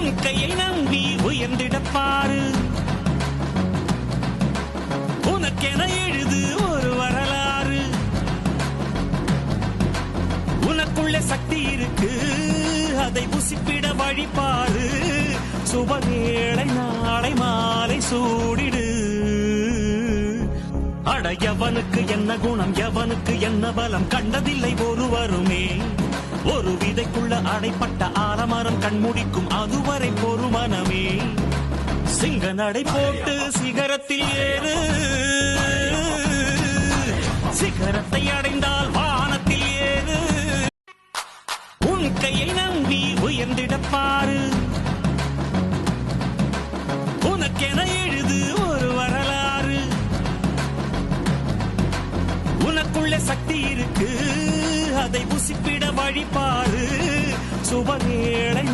உன் கையை நம்பி உயர்ந்திடப்பாரு. உனக்கென எழுது ஒரு வரலாறு. உனக்குள்ள சக்தி இருக்கு, அதை புசிப்பிட வழிபாரு. சுபவேளை நாளை மாலை சூடிடு. அட எவனுக்கு என்ன குணம், எவனுக்கு என்ன பலம், கண்டதில்லை ஒருவருமே. ஒரு விதைக்குள்ள அடைப்பட்ட ஆலமரம் கண்முடிக்கும் அதுவரை பொறுமனமே. சிங்க நடை போட்டு சிகரத்தில் ஏறு. சிகரத்தை அடைந்தால் வானத்தில் ஏறு. உன் கையை நம்பி உயர்ந்திடப்பாரு. உனக்கென எழுது ஒரு வரலாறு. உனக்குள்ள சக்தி இருக்கு, அதை புசிப்பிட வழிபாரு. சுபவேளை